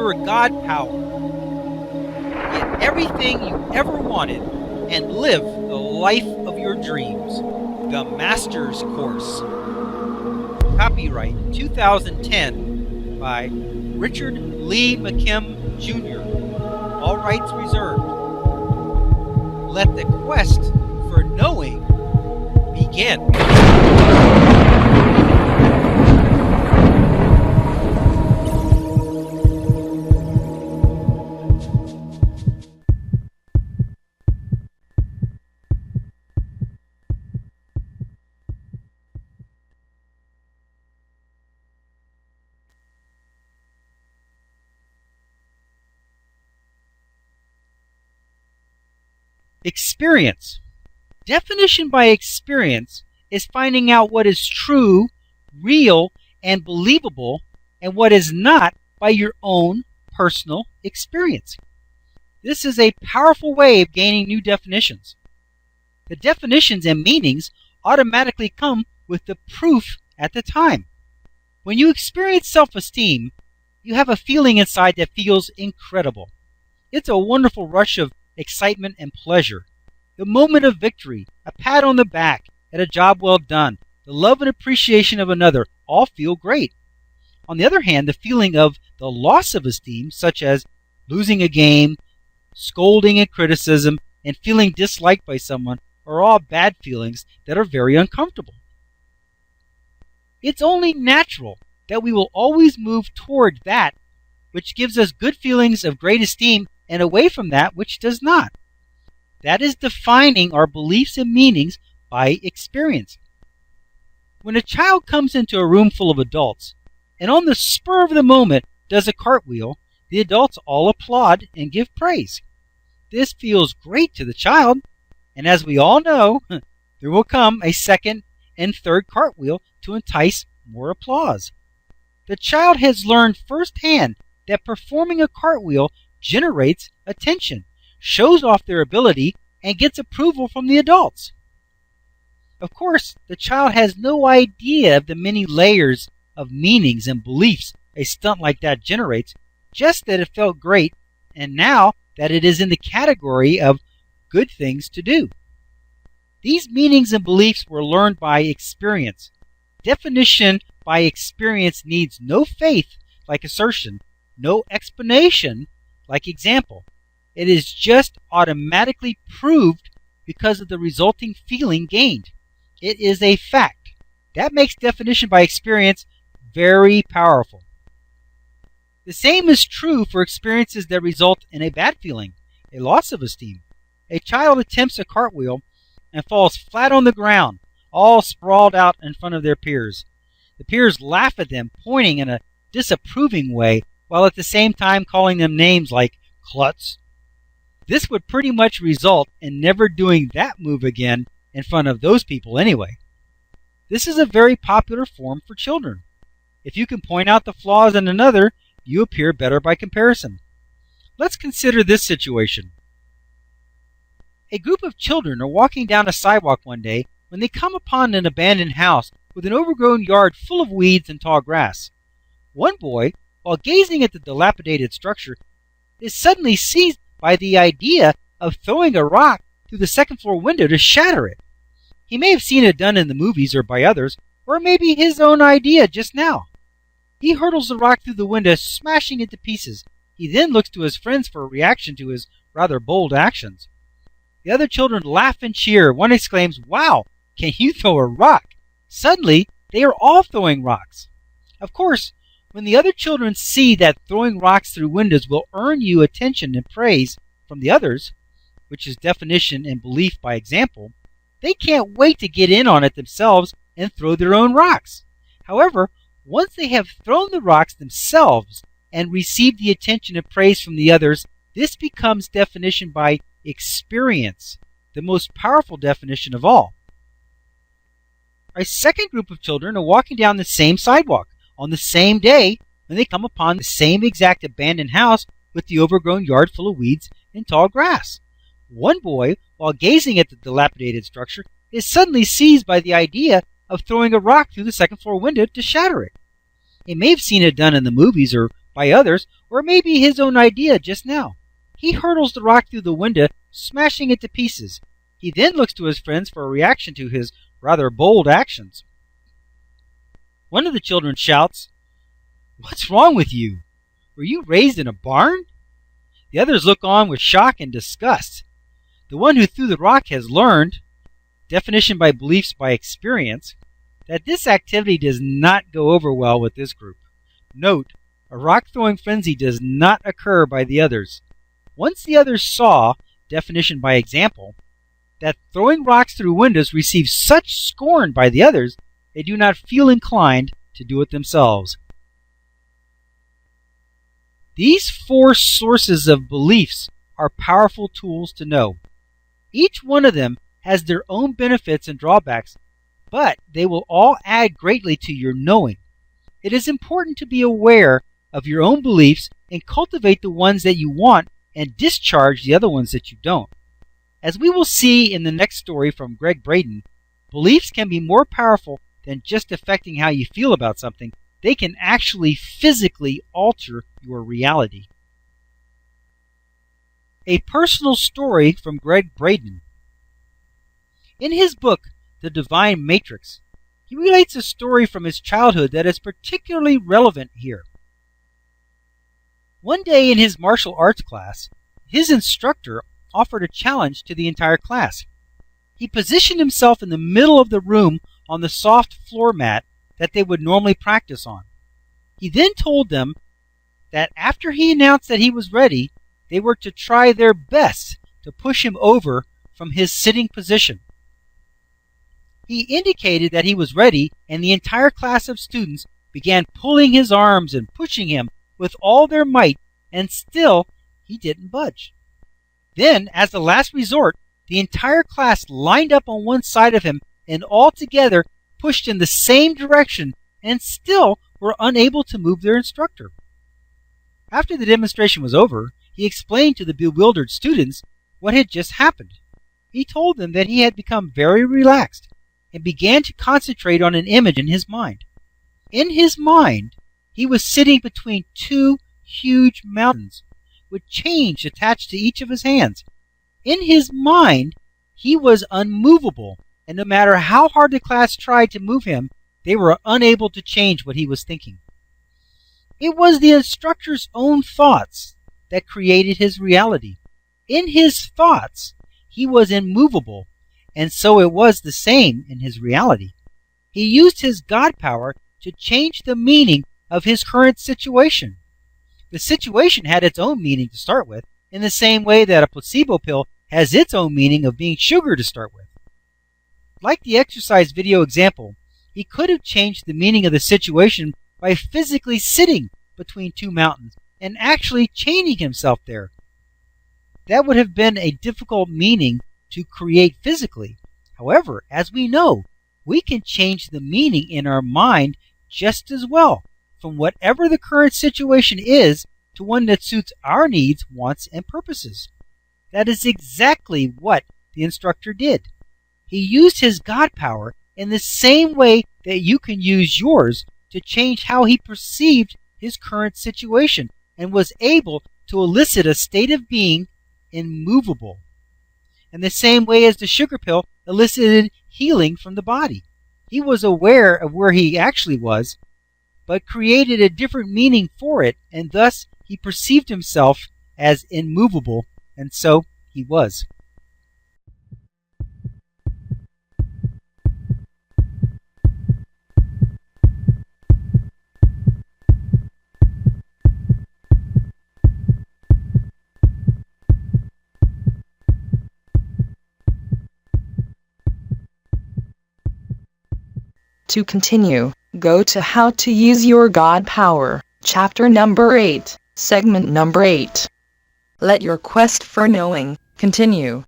your God power. Get everything you ever wanted and live the life of your dreams. The Master's Course. Copyright 2010 by Richard Lee McKim Jr. All rights reserved. Let the quest for knowing begin. Experience. Definition by experience is finding out what is true, real, and believable, and what is not by your own personal experience. This is a powerful way of gaining new definitions. The definitions and meanings automatically come with the proof at the time. When you experience self-esteem, you have a feeling inside that feels incredible. It's a wonderful rush of excitement and pleasure. The moment of victory, a pat on the back at a job well done, the love and appreciation of another all feel great. On the other hand, the feeling of the loss of esteem, such as losing a game, scolding and criticism, and feeling disliked by someone, are all bad feelings that are very uncomfortable. It's only natural that we will always move toward that which gives us good feelings of great esteem and away from that which does not. That is defining our beliefs and meanings by experience. When a child comes into a room full of adults and on the spur of the moment does a cartwheel, the adults all applaud and give praise. This feels great to the child, and as we all know, there will come a second and third cartwheel to entice more applause. The child has learned firsthand that performing a cartwheel generates attention, shows off their ability, and gets approval from the adults. Of course, the child has no idea of the many layers of meanings and beliefs a stunt like that generates, just that it felt great, and now that it is in the category of good things to do. These meanings and beliefs were learned by experience. Definition by experience needs no faith like assertion, no explanation like example. It is just automatically proved because of the resulting feeling gained. It is a fact. That makes definition by experience very powerful. The same is true for experiences that result in a bad feeling, a loss of esteem. A child attempts a cartwheel and falls flat on the ground, all sprawled out in front of their peers. The peers laugh at them, pointing in a disapproving way, while at the same time calling them names like klutz. This would pretty much result in never doing that move again in front of those people anyway. This is a very popular form for children. If you can point out the flaws in another, you appear better by comparison. Let's consider this situation. A group of children are walking down a sidewalk one day when they come upon an abandoned house with an overgrown yard full of weeds and tall grass. One boy, while gazing at the dilapidated structure, is suddenly seized by the idea of throwing a rock through the second-floor window to shatter it. He may have seen it done in the movies or by others, or maybe his own idea just now. He hurtles the rock through the window, smashing it to pieces. He then looks to his friends for a reaction to his rather bold actions. The other children laugh and cheer. One exclaims, "Wow, can you throw a rock?" Suddenly, they are all throwing rocks. Of course, when the other children see that throwing rocks through windows will earn you attention and praise from the others, which is definition and belief by example, they can't wait to get in on it themselves and throw their own rocks. However, once they have thrown the rocks themselves and received the attention and praise from the others, this becomes definition by experience, the most powerful definition of all. A second group of children are walking down the same sidewalk on the same day when they come upon the same exact abandoned house with the overgrown yard full of weeds and tall grass. One boy, while gazing at the dilapidated structure, is suddenly seized by the idea of throwing a rock through the second-floor window to shatter it. He may have seen it done in the movies or by others, or maybe his own idea just now. He hurtles the rock through the window, smashing it to pieces. He then looks to his friends for a reaction to his rather bold actions. One of the children shouts, "What's wrong with you? Were you raised in a barn?" The others look on with shock and disgust. The one who threw the rock has learned, definition by beliefs by experience, that this activity does not go over well with this group. Note, a rock-throwing frenzy does not occur by the others. Once the others saw, definition by example, that throwing rocks through windows receives such scorn by the others, they do not feel inclined to do it themselves. These four sources of beliefs are powerful tools to know. Each one of them has their own benefits and drawbacks, but they will all add greatly to your knowing. It is important to be aware of your own beliefs and cultivate the ones that you want and discharge the other ones that you don't. As we will see in the next story from Greg Braden, beliefs can be more powerful than just affecting how you feel about something. They can actually physically alter your reality. A personal story from Greg Braden. In his book, The Divine Matrix, he relates a story from his childhood that is particularly relevant here. One day in his martial arts class, his instructor offered a challenge to the entire class. He positioned himself in the middle of the room on the soft floor mat that they would normally practice on. He then told them that after he announced that he was ready, they were to try their best to push him over from his sitting position. He indicated that he was ready, and the entire class of students began pulling his arms and pushing him with all their might, and still he didn't budge. Then, as the last resort, the entire class lined up on one side of him and all together pushed in the same direction and still were unable to move their instructor. After the demonstration was over, he explained to the bewildered students what had just happened. He told them that he had become very relaxed and began to concentrate on an image in his mind. In his mind, he was sitting between two huge mountains with chains attached to each of his hands. In his mind, he was unmovable, and no matter how hard the class tried to move him, they were unable to change what he was thinking. It was the instructor's own thoughts that created his reality. In his thoughts, he was immovable, and so it was the same in his reality. He used his God power to change the meaning of his current situation. The situation had its own meaning to start with, in the same way that a placebo pill has its own meaning of being sugar to start with. Like the exercise video example, he could have changed the meaning of the situation by physically sitting between two mountains and actually chaining himself there. That would have been a difficult meaning to create physically. However, as we know, we can change the meaning in our mind just as well, from whatever the current situation is to one that suits our needs, wants, and purposes. That is exactly what the instructor did. He used his God power in the same way that you can use yours to change how he perceived his current situation and was able to elicit a state of being immovable, in the same way as the sugar pill elicited healing from the body. He was aware of where he actually was, but created a different meaning for it, and thus he perceived himself as immovable, and so he was. To continue, go to How to Use Your God Power, Chapter number 8, Segment number 8. Let your quest for knowing continue.